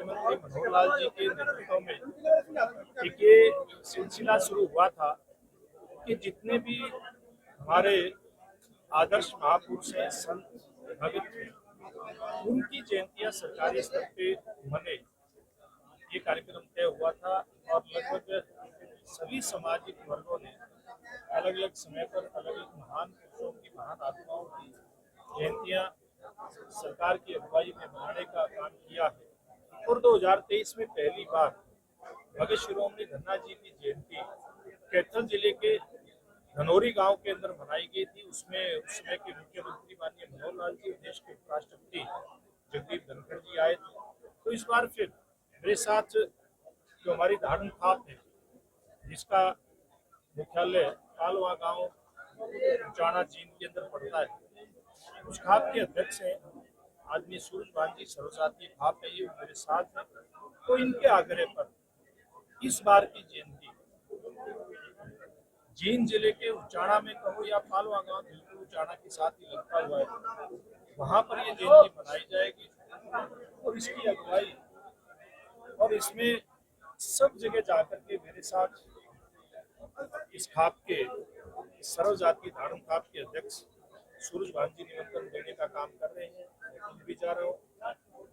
मुख्यमंत्री मनोहर लाल जी के नेतृत्व में एक ये सिलसिला शुरू हुआ था कि जितने भी हमारे आदर्श महापुरुष हैं, संत भगत थे, उनकी जयंतियां सरकारी स्तर पे मने, ये कार्यक्रम तय हुआ था। और लगभग सभी सामाजिक वर्गों ने अलग अलग समय पर अलग अलग महान पुरुषों की, महान आत्माओं की जयंतियां सरकार की अगुवाई में मनाने का काम किया है। और 2023 में पहली बार भगत शिरोमणि धन्ना जी की जयंती कैथल जिले के धनौरी गांव के अंदर मनाई गई थी। उसमें उस समय के मुख्यमंत्री माननीय मनोहर लाल जी, देश के उपराष्ट्रपति जगदीप धनखड़ जी आए थे। तो इस बार फिर मेरे साथ जो हमारी धारण खाप है, जिसका मुख्यालय कालवा गांव उचाना जींद के अंदर पड़ता है, उस खाप के अध्यक्ष हैं आदमी सूरज भांजी सर्वसाती खाप है, ये मेरे साथ है। तो इनके आग्रह पर इस बार की जयंती जींद जिले के उचाना में कहो या पालवा गांव बिल्कुल उचाना के साथ ही लगता हुआ है, वहां पर ये जयंती मनाई जाएगी। और इसकी अगुवाई और इसमें सब जगह जाकर के मेरे साथ इस खाप के सर्वजातीय धारण खाप के अध्यक्ष सूरज भांजी निमंत्रण देने का काम कर रहे हैं। मैं भी जा रहा हूँ,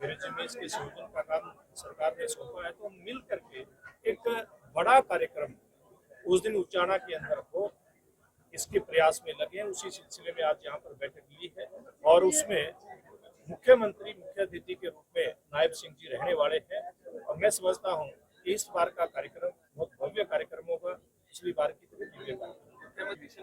मेरे जिम्मे इसके संयोजन का काम सरकार ने सौंपा है। तो मिल करके एक बड़ा कार्यक्रम उस दिन उचाना के अंदर हो, इसके प्रयास में लगे हैं। उसी सिलसिले में आज यहाँ पर बैठक ली है और उसमें मुख्यमंत्री मुख्य अतिथि के रूप में नायब सिंह जी रहने वाले हैं। और मैं समझता हूँ कि इस बार का कार्यक्रम बहुत भव्य कार्यक्रम होगा, पिछली बार की तरह दिव्य कार्यक्रम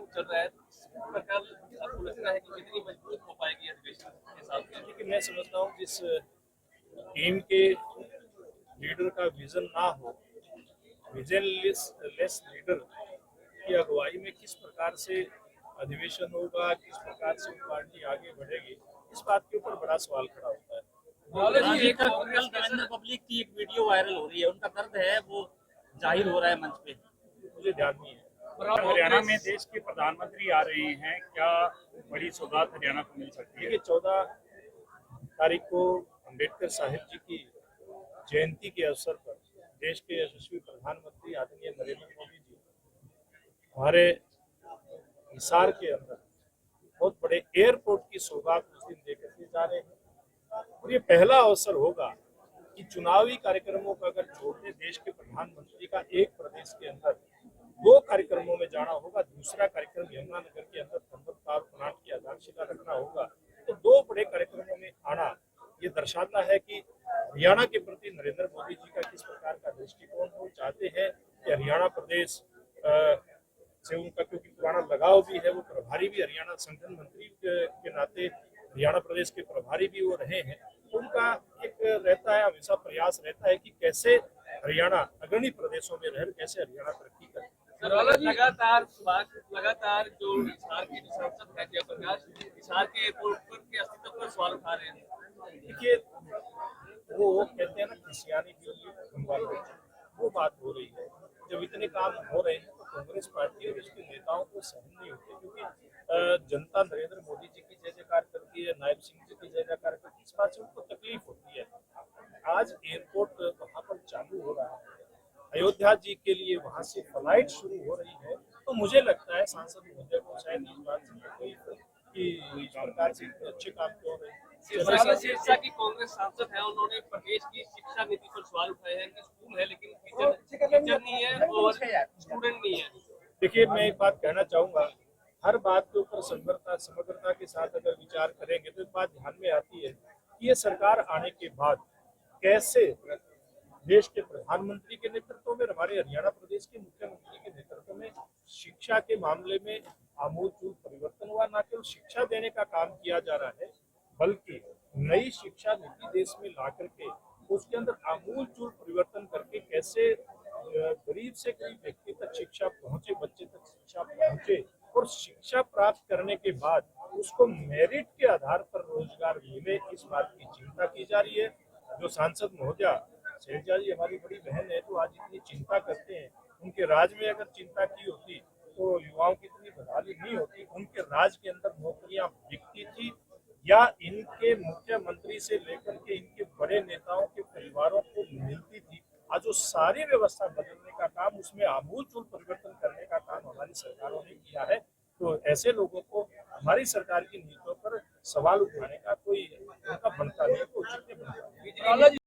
चल रहा है। इस प्रकार आपको लगता है कि कितनी मजबूत हो पाएगी अधिवेशन के साथ? लेकिन मैं समझता हूँ जिस टीम के लीडर का विजन ना हो, विजन लेस लीडर की अगुवाई में किस प्रकार से अधिवेशन होगा, किस प्रकार से पार्टी आगे बढ़ेगी, इस बात के ऊपर बड़ा सवाल खड़ा होता है। कल देवेंद्र पब्लिक की एक वीडियो वायरल हो रही है, उनका दर्द है वो जाहिर हो रहा है मंच पे। मुझे ध्यान नहीं है। हरियाणा में देश के प्रधानमंत्री आ रहे हैं, क्या बड़ी सौगात हरियाणा को मिल सकती है? देखिए 14 तारीख को अम्बेडकर साहिब जी की जयंती के अवसर पर देश के यशस्वी प्रधानमंत्री आदरणीय नरेंद्र मोदी जी हमारे हिसार के अंदर बहुत बड़े एयरपोर्ट की सौगात उस दिन देकर के जा रहे हैं। और ये पहला अवसर होगा कि चुनावी कार्यक्रमों का अगर छोड़ने देश के प्रधानमंत्री का एक प्रदेश के अंदर 2 कार्यक्रमों में जाना होगा, दूसरा कार्यक्रम यमुनानगर के अंदर थर्मल पावर प्लांट की आधारशिला रखना होगा। तो 2 बड़े कार्यक्रमों में आना ये दर्शाता है कि हरियाणा के प्रति नरेंद्र मोदी जी का किस प्रकार का दृष्टिकोण वो चाहते हैं कि हरियाणा प्रदेश से उनका क्योंकि पुराना लगाव भी है, वो प्रभारी भी हरियाणा संगठन मंत्री के नाते हरियाणा प्रदेश के प्रभारी भी वो रहे हैं। तो उनका एक रहता है, हमेशा प्रयास रहता है कि कैसे हरियाणा अग्रणी प्रदेशों में रह कैसे हरियाणा तरक्की करे। लगातार जो हिसार के सांसद है जयप्रकाश, हिसार के एयरपोर्ट पर के अस्तित्व पर सवाल उठा रहे हैं। देखिए वो कहते हैं ना खिसियानी बिल्ली, वो बात हो रही है। जब इतने काम हो रहे हैं तो कांग्रेस पार्टी और उसके नेताओं को सहन नहीं होते, क्योंकि जनता नरेंद्र मोदी जी की जय जयकार करती है, नायब सिंह जी की जय जयकार करती है, इस बात से उनको तकलीफ होती है। आज एयरपोर्ट वहां पर चालू हो रहा है, अयोध्या जी के लिए वहां से फ्लाइट शुरू हो रही है। तो मुझे लगता है सांसद महोदय को शायद इस बात से तकलीफ कि इस प्रकार से अच्छे काम क्यों रहे। सिरसा की कांग्रेस सांसद है, उन्होंने प्रदेश की शिक्षा नीति पर सवाल उठाए हैं कि स्कूल है लेकिन टीचर नहीं है और स्टूडेंट नहीं है। देखिए मैं एक बात कहना चाहूंगा, हर बात के ऊपर समग्रता के साथ अगर विचार करेंगे तो एक बात ध्यान में आती है कि ये सरकार आने के बाद कैसे देश के प्रधानमंत्री के नेतृत्व में, हमारे हरियाणा प्रदेश के मुख्यमंत्री के नेतृत्व में शिक्षा के मामले में आमूलचूल परिवर्तन हुआ। न केवल शिक्षा देने का काम किया जा रहा है, बल्कि नई शिक्षा नीति देश में ला करके उसके अंदर आमूलचूल परिवर्तन करके कैसे गरीब से गरीब व्यक्ति तक शिक्षा पहुंचे, बच्चे तक शिक्षा पहुंचे और शिक्षा प्राप्त करने के बाद उसको मेरिट के आधार पर रोजगार मिले, इस बात की चिंता की जा रही है। जो सांसद महोदया शैलजा जी हमारी बड़ी बहन है, तो आज इतनी चिंता करते हैं। उनके राज में अगर चिंता की होती तो युवाओं की इतनी बदहाली नहीं होती। उनके राज के अंदर नौकरियां बिकती थी या इनके मुख्यमंत्री से लेकर के इनके बड़े नेताओं के परिवारों को सारी व्यवस्था बदलने का काम, उसमें आमूलचूल परिवर्तन करने का काम हमारी सरकारों ने किया है। तो ऐसे लोगों को हमारी सरकार की नीतियों पर सवाल उठाने का कोई उनका बनता नहीं, तो उचित नहीं बनता।